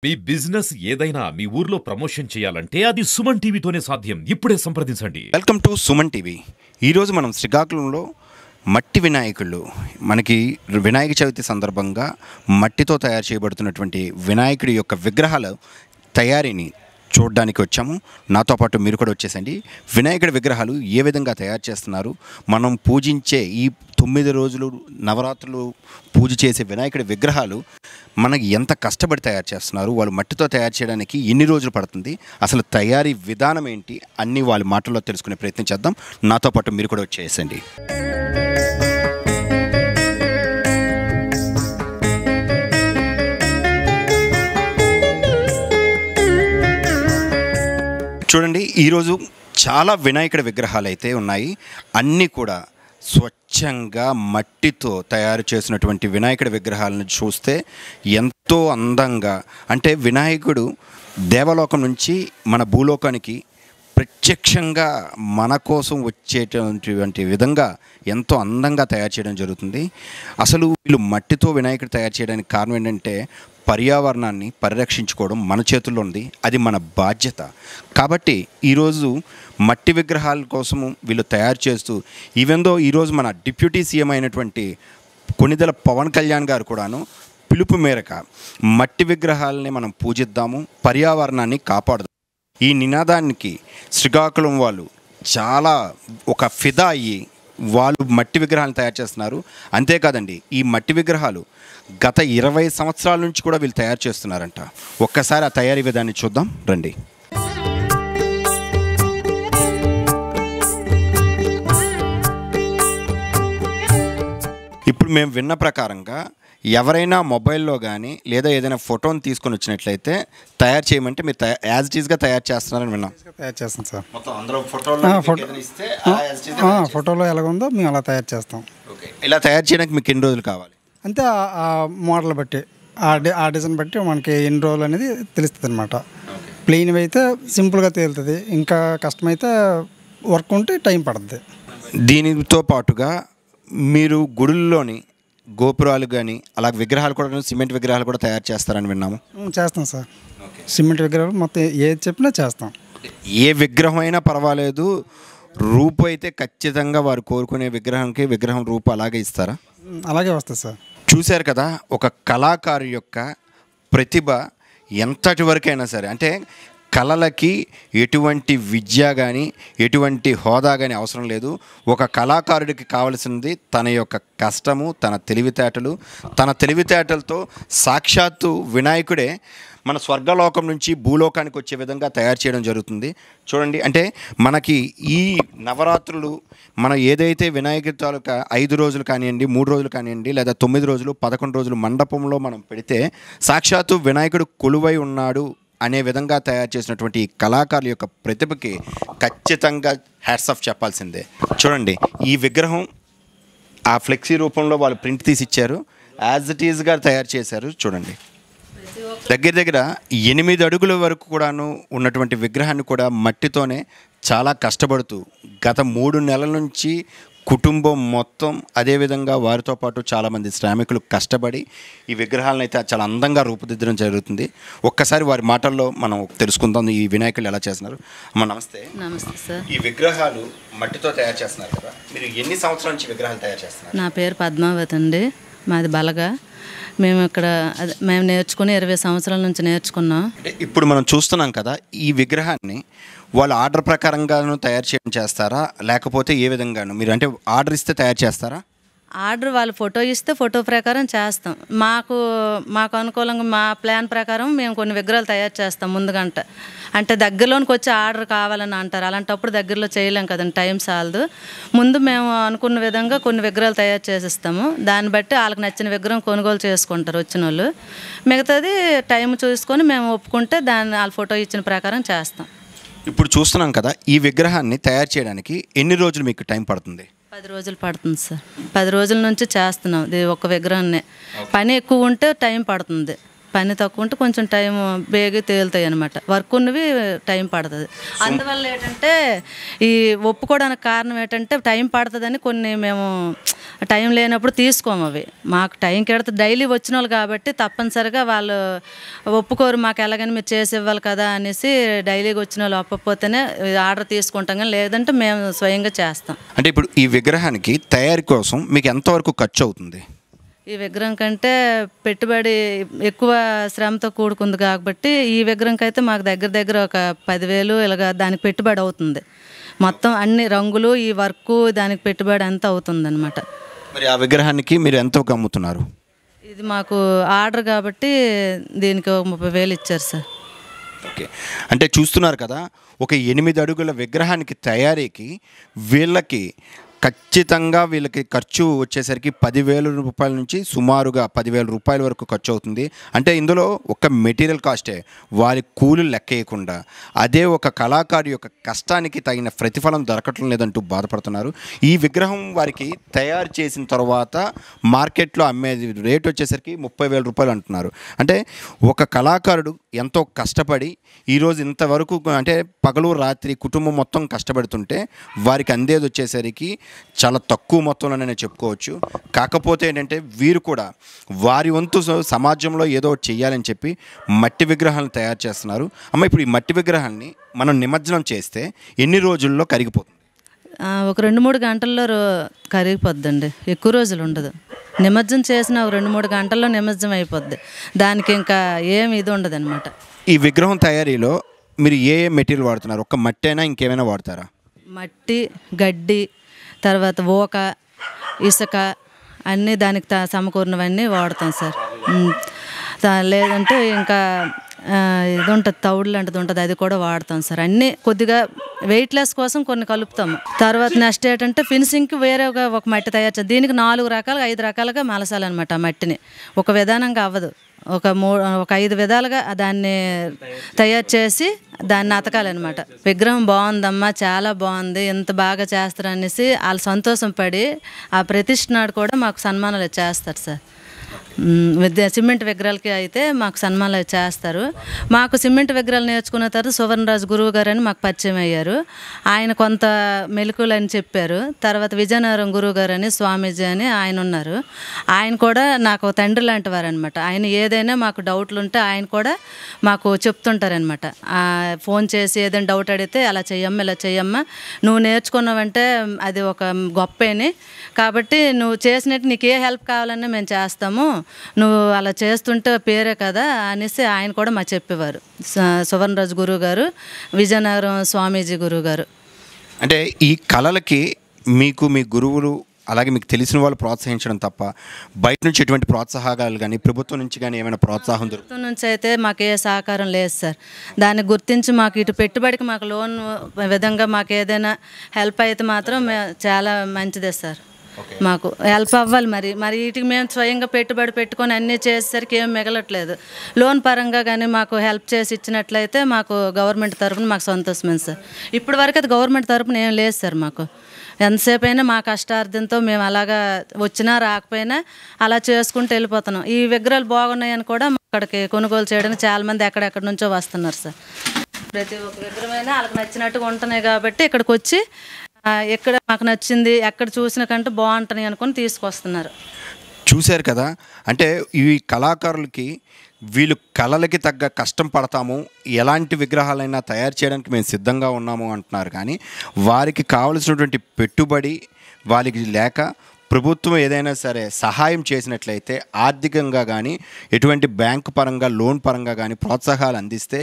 మీ business ఏదైనా మీ ఊర్లో promotion చేయాలంటే అది సుమన్ టీవీతోనే సాధ్యం. ఇప్పుడే సంప్రదించండి. Welcome to Suman TV. ఈరోజు మనం శ్రీకాకుళంలో మట్టి వినాయకుళ్ళు, మనకి వినాయక చవితి సందర్భంగా మట్టితో తయారు చేయబడుతున్నటువంటి వినాయకుడి యొక్క విగ్రహాల తయారీని చూడడానికి వచ్చాము. నాతో పాటు మీరు కూడా వచ్చేసండి. వినాయకుడి విగ్రహాలు ఏ విధంగా తయారు చేస్తున్నారు, మనం పూజించే ఈ 9 రోజులు నవరాత్రులు పూజ చేసే వినాయకుడి విగ్రహాలు మనకి ఎంత కష్టపడి తయారు చేస్తున్నారు, వాళ్ళు మట్టితో తయారు చేయడానికి ఎన్ని రోజులు పడుతుంది, అసలు తయారీ విధానం ఏంటి, అన్నీ వాళ్ళ మాటల్లో తెలుసుకునే ప్రయత్నం చేద్దాం. నాతో పాటు మీరు కూడా వచ్చేసండి. చూడండి, ఈరోజు చాలా వినాయకుడి విగ్రహాలు అయితే ఉన్నాయి. అన్నీ కూడా స్వచ్ఛంగా మట్టితో తయారు చేసినటువంటి వినాయకుడి విగ్రహాలను చూస్తే ఎంతో అందంగా, అంటే వినాయకుడు దేవలోకం నుంచి మన భూలోకానికి ప్రత్యక్షంగా మన కోసం వచ్చేటటువంటి విధంగా ఎంతో అందంగా తయారు చేయడం జరుగుతుంది. అసలు వీళ్ళు మట్టితో వినాయకుడు తయారు చేయడానికి కారణం ఏంటంటే పర్యావరణాన్ని పరిరక్షించుకోవడం మన చేతుల్లో ఉంది, అది మన బాధ్యత. కాబట్టి ఈరోజు మట్టి విగ్రహాల కోసము వీళ్ళు తయారు చేస్తూ, ఈవెందో ఈరోజు మన డిప్యూటీ సీఎం అయినటువంటి కొణిదెల పవన్ కళ్యాణ్ గారు కూడాను పిలుపు మేరకు మట్టి విగ్రహాలని మనం పూజిద్దాము, పర్యావరణాన్ని కాపాడుదాం, ఈ నినాదానికి శ్రీకాకుళం వాళ్ళు చాలా ఒక ఫిదా అయ్యి వాళ్ళు మట్టి విగ్రహాలను తయారు చేస్తున్నారు. అంతేకాదండి, ఈ మట్టి విగ్రహాలు గత 20 సంవత్సరాల నుంచి కూడా వీళ్ళు తయారు చేస్తున్నారంట. ఒక్కసారి ఆ తయారీ విధాన్ని చూద్దాం రండి. ఇప్పుడు మేము విన్న ప్రకారంగా ఎవరైనా మొబైల్లో కానీ లేదా ఏదైనా ఫోటోని తీసుకొని వచ్చినట్లయితే తయారు చేయమంటే మీరు యాజ్ ఇట్ ఈస్గా తయారు చేస్తున్నారని విన్నాం. తయారు చేస్తాం సార్. మొత్తం అందరూ ఫోటోలో ఎలాగుందో మేము అలా తయారు చేస్తాం. ఓకే, ఇలా తయారు చేయడానికి మీకు ఎన్ని రోజులు కావాలి? అంతే ఆ మోడల్ బట్టి, ఆ డిజైన్ బట్టి మనకి ఎన్ని రోజులు అనేది తెలుస్తుంది అనమాట. ప్లెయిన్ అయితే సింపుల్గా తేలుతుంది, ఇంకా కష్టమైతే వర్క్ ఉంటే టైం పడుతుంది. దీనితో పాటుగా మీరు గుడుల్లోని గోపురాలు కానీ అలా విగ్రహాలు కూడా, సిమెంట్ విగ్రహాలు కూడా తయారు చేస్తారని విన్నాము. చేస్తాం సార్. సిమెంట్ విగ్రహాలు మొత్తం ఏది చెప్పినా చేస్తాం. ఏ విగ్రహం అయినా పర్వాలేదు, రూపు అయితే ఖచ్చితంగా వారు కోరుకునే విగ్రహం రూపు అలాగే ఇస్తారా? అలాగే వస్తుంది సార్. చూశారు కదా, ఒక కళాకారు యొక్క ప్రతిభ ఎంతటి వరకైనా సరే, అంటే కళలకి ఎటువంటి విద్య కానీ ఎటువంటి హోదా కానీ అవసరం లేదు. ఒక కళాకారుడికి కావలసింది తన యొక్క కష్టము, తన తెలివితేటలతో సాక్షాత్తు వినాయకుడే మన స్వర్గలోకం నుంచి భూలోకానికి వచ్చే విధంగా తయారు చేయడం జరుగుతుంది. చూడండి, అంటే మనకి ఈ నవరాత్రులు మనం ఏదైతే వినాయకుడి తాలూకా 5 రోజులు కానివ్వండి, 3 రోజులు కానివ్వండి, లేదా 9 రోజులు 11 రోజులు మండపంలో మనం పెడితే సాక్షాత్తు వినాయకుడు కొలువై ఉన్నాడు అనే విధంగా తయారు చేసినటువంటి ఈ కళాకారుల యొక్క ప్రతిభకి ఖచ్చితంగా హ్యాట్స్ ఆఫ్ చెప్పాల్సిందే. చూడండి, ఈ విగ్రహం ఆ ఫ్లెక్సీ రూపంలో వాళ్ళు ప్రింట్ తీసి ఇచ్చారు, యాజ్ ఇట్ ఈజ్గా తయారు చేశారు. చూడండి, దగ్గర 8 అడుగుల వరకు కూడాను ఉన్నటువంటి విగ్రహాన్ని కూడా మట్టితోనే చాలా కష్టపడుతూ గత 3 నెలల నుంచి కుటుంబం మొత్తం, అదేవిధంగా వారితో పాటు చాలామంది శ్రామికులు కష్టపడి ఈ విగ్రహాలను అయితే చాలా అందంగా రూపుదిద్దడం జరుగుతుంది. ఒక్కసారి వారి మాటల్లో మనం తెలుసుకుందాం ఈ వినాయకులు ఎలా చేస్తున్నారు. అమ్మ నమస్తే. నమస్తే సార్. ఈ విగ్రహాలు మట్టితో తయారు చేస్తున్నారు కదా, మీరు ఎన్ని సంవత్సరాల నుంచి విగ్రహాలు తయారు చేస్తున్నారు? నా పేరు పద్మావతి అండి, మాది బలగా. మేము నేర్చుకుని 20 సంవత్సరాల నుంచి నేర్చుకున్నాం. ఇప్పుడు మనం చూస్తున్నాం కదా, ఈ విగ్రహాన్ని వాళ్ళు ఆర్డర్ ప్రకారంగాను తయారు చేయడం చేస్తారా, లేకపోతే ఏ విధంగాను మీరు, అంటే ఆర్డర్ ఇస్తే తయారు చేస్తారా? ఆర్డర్ వాళ్ళు ఫోటో ఇస్తే ఫోటో ప్రకారం చేస్తాం. మాకు అనుకూలంగా మా ప్లాన్ ప్రకారం మేము కొన్ని విగ్రహాలు తయారు చేస్తాం ముందుగంట. అంటే దగ్గరలోనికి వచ్చి ఆర్డర్ కావాలని అంటారు, అలాంటప్పుడు దగ్గరలో చేయలేం కదండి, టైం చాలదు. ముందు మేము అనుకున్న విధంగా కొన్ని విగ్రహాలు తయారు చేసిస్తాము. దాన్ని బట్టి వాళ్ళకి నచ్చిన విగ్రహం కొనుగోలు చేసుకుంటారు వచ్చిన వాళ్ళు. మిగతాది టైం చూసుకొని మేము ఒప్పుకుంటే దాన్ని వాళ్ళ ఫోటో ఇచ్చిన ప్రకారం చేస్తాం. ఇప్పుడు చూస్తున్నాం కదా, ఈ విగ్రహాన్ని తయారు చేయడానికి ఎన్ని రోజులు మీకు టైం పడుతుంది? 10 రోజులు పడుతుంది సార్. 10 రోజుల నుంచి చేస్తున్నాం ఇది ఒక విగ్రహాన్ని. పని ఎక్కువ ఉంటే టైం పడుతుంది, పని తక్కువ ఉంటే కొంచెం టైం బేగా తేలుతాయి అనమాట. వర్క్ ఉన్నవి టైం పడుతుంది. అందువల్ల ఏంటంటే ఈ ఒప్పుకోవడానికి కారణం ఏంటంటే టైం పడుతుందని కొన్ని మేము టైం లేనప్పుడు తీసుకోము. అవి మాకు టైంకి ఎడితే డైలీ వచ్చిన వాళ్ళు కాబట్టి తప్పనిసరిగా వాళ్ళు ఒప్పుకోరు. మాకు ఎలాగని మీరు చేసి ఇవ్వాలి కదా అనేసి డైలీగా వచ్చిన వాళ్ళు ఒప్పకపోతేనే ఆర్డర్ తీసుకుంటాం, కానీ లేదంటే మేము స్వయంగా చేస్తాం. అంటే ఇప్పుడు ఈ విగ్రహానికి తయారీ కోసం మీకు ఎంతవరకు ఖర్చు అవుతుంది? ఈ విగ్రహం కంటే పెట్టుబడి ఎక్కువ శ్రమతో కూడుకుంది కాబట్టి ఈ విగ్రహంకి అయితే మాకు దగ్గర దగ్గర ఒక 10,000 ఇలాగ దానికి పెట్టుబడి అవుతుంది. మొత్తం అన్ని రంగులు ఈ వర్క్ దానికి పెట్టుబడి అంతా అవుతుంది అనమాట. మరి ఆ విగ్రహానికి మీరు ఎంత అమ్ముతున్నారు? ఇది మాకు ఆర్డర్ కాబట్టి దీనికి 30,000 ఇచ్చారు సార్. ఓకే, అంటే చూస్తున్నారు కదా, ఒక 8 అడుగుల విగ్రహానికి తయారీకి వీళ్ళకి ఖచ్చితంగా వీళ్ళకి ఖర్చు వచ్చేసరికి 10,000 రూపాయల నుంచి సుమారుగా 10,000 రూపాయల వరకు ఖర్చు అవుతుంది. అంటే ఇందులో ఒక మెటీరియల్ కాస్టే, వారి కూలీలు లెక్కేయకుండా అదే ఒక కళాకారు యొక్క కష్టానికి తగిన ప్రతిఫలం దొరకటం లేదంటూ బాధపడుతున్నారు. ఈ విగ్రహం వారికి తయారు చేసిన తర్వాత మార్కెట్లో అమ్మేది రేట్ వచ్చేసరికి 30,000 రూపాయలు అంటున్నారు. అంటే ఒక కళాకారుడు ఎంతో కష్టపడి ఈరోజు ఇంతవరకు అంటే పగలు రాత్రి కుటుంబం మొత్తం కష్టపడుతుంటే వారికి అందేది వచ్చేసరికి చాలా తక్కువ మొత్తంలోనే చెప్పుకోవచ్చు. కాకపోతే ఏంటంటే వీరు కూడా వారి వంతు సమాజంలో ఏదో చెయ్యాలని చెప్పి మట్టి విగ్రహాలను తయారు చేస్తున్నారు. అమ్మ, ఇప్పుడు ఈ మట్టి విగ్రహాన్ని మనం నిమజ్జనం చేస్తే ఎన్ని రోజుల్లో కరిగిపోతుంది? ఒక 2-3 గంటల్లో కరిగిపోద్దండి, ఎక్కువ రోజులు ఉండదు. నిమజ్జనం చేసిన 2-3 గంటల్లో నిమజ్జనం అయిపోద్ది. దానికి ఇంకా ఏమి ఇది ఉండదు అనమాట. ఈ విగ్రహం తయారీలో మీరు ఏ మెటీరియల్ వాడుతున్నారు? ఒక్క మట్టి అయినా ఇంకేమైనా వాడతారా? మట్టి, గడ్డి, తర్వాత ఊక, ఇసుక అన్నీ దానికి సమకూరినవన్నీ వాడతాం సార్. లేదంటే ఇంకా ఇది ఉంటుంది, తౌడు లాంటిది ఉంటుంది, అది కూడా వాడతాం సార్. అన్నీ కొద్దిగా వెయిట్లెస్ కోసం కొన్ని కలుపుతాము. తర్వాత నెక్స్ట్ ఏంటంటే ఫినిషింగ్కి వేరేగా ఒక మట్టి తయారు చేస్తాం. దీనికి 4 రకాలుగా 5 రకాలుగా మలసాలన్నమాట. ఆ మట్టిని ఒక విధానంగా అవ్వదు, ఒక 5 విధాలుగా దాన్ని తయారు చేసి దాన్ని అతకాలన్నమాట. విగ్రహం బాగుందమ్మా, చాలా బాగుంది, ఎంత బాగా చేస్తారు అనేసి వాళ్ళు సంతోషం పడి ఆ ప్రతిష్ఠ నాడు కూడా మాకు సన్మానాలు చేస్తారు సార్. సిమెంట్ విగ్రహాలకి అయితే మాకు సన్మానాలు చేస్తారు. మాకు సిమెంట్ విగ్రహాలు నేర్చుకున్న తర్వాత సువర్ణరాజు గురువు గారు అని మాకు పరిచయం అయ్యారు. ఆయన కొంత మెలకువలు అని చెప్పారు. తర్వాత విజయనగరం గురువు గారు అని స్వామీజీ అని ఆయన ఉన్నారు. ఆయన కూడా నాకు తండ్రి లాంటి వారు అనమాట. ఆయన ఏదైనా మాకు డౌట్లు ఉంటే ఆయన కూడా మాకు చెప్తుంటారనమాట. ఫోన్ చేసి ఏదైనా డౌట్ అడిగితే అలా చెయ్యమ్మా, ఇలా చెయ్యమ్మా, నువ్వు నేర్చుకున్నావంటే అది ఒక గొప్పని, కాబట్టి నువ్వు చేసినట్టు నీకు ఏ హెల్ప్ కావాలన్నా మేము చేస్తాము, నువ్వు అలా చేస్తుంటే పేరే కదా అనేసి ఆయన కూడా మాకు చెప్పేవారు. సువర్ణరాజు గురువు గారు, విజయనగరం స్వామీజీ గురువు గారు. అంటే ఈ కళలకి మీకు మీ గురువులు అలాగే మీకు తెలిసిన వాళ్ళు ప్రోత్సహించడం తప్ప బయట నుంచి ఎటువంటి ప్రోత్సాహకాలు కానీ ప్రభుత్వం నుంచి కానీ ఏమైనా ప్రోత్సాహం దొరుకుతుంది? ప్రభుత్వం నుంచి అయితే మాకు ఏ సహకారం లేదు సార్. దాన్ని గుర్తించి మాకు ఇటు పెట్టుబడికి మాకు లోన్ విధంగా మాకు ఏదైనా హెల్ప్ అయితే మాత్రం చాలా మంచిదే సార్. మాకు హెల్ప్ అవ్వాలి. మరి వీటికి మేము స్వయంగా పెట్టుబడి పెట్టుకొని అన్నీ చేసేసరికి ఏం మిగలట్లేదు. లోన్ పరంగా కానీ మాకు హెల్ప్ చేసి ఇచ్చినట్లయితే మాకు గవర్నమెంట్ తరఫున మాకు సంతోషమే సార్. ఇప్పటి వరకు అది గవర్నమెంట్ తరఫున ఏం లేదు సార్. మాకు ఎంతసేపు అయినా మా కష్టార్థంతో మేము అలాగా వచ్చినా రాకపోయినా అలా చేసుకుంటూ వెళ్ళిపోతున్నాం. ఈ విగ్రహాలు బాగున్నాయని కూడా అక్కడికి కొనుగోలు చేయడానికి చాలామంది ఎక్కడెక్కడి నుంచో వస్తున్నారు సార్. ప్రతి ఒక్క విగ్రహమైనా వాళ్ళకి నచ్చినట్టుగా ఉంటున్నాయి కాబట్టి ఇక్కడికి వచ్చి ఎక్కడ మాకు నచ్చింది, ఎక్కడ చూసిన కంటే బాగుంటున్నాయి అనుకొని తీసుకొస్తున్నారు. చూశారు కదా, అంటే ఈ కళాకారులకి వీళ్ళు కళలకి తగ్గ కష్టం పడతాము, ఎలాంటి విగ్రహాలైనా తయారు చేయడానికి మేము సిద్ధంగా ఉన్నాము అంటున్నారు. కానీ వారికి కావలసినటువంటి పెట్టుబడి వాళ్ళకి లేక ప్రభుత్వం ఏదైనా సరే సహాయం చేసినట్లయితే ఆర్థికంగా కానీ ఎటువంటి బ్యాంకు పరంగా లోన్ పరంగా కానీ ప్రోత్సాహాలు అందిస్తే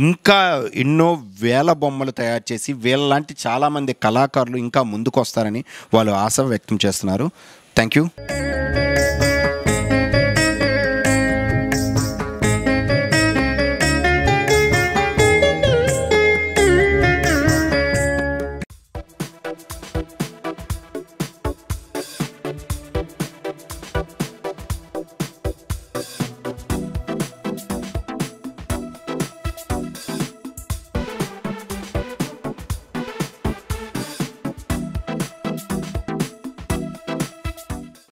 ఇంకా ఎన్నో వేల బొమ్మలు తయారు చేసి వీళ్ళలాంటి చాలామంది కళాకారులు ఇంకా ముందుకు వస్తారని వాళ్ళు ఆశ వ్యక్తం చేస్తున్నారు. Thank you.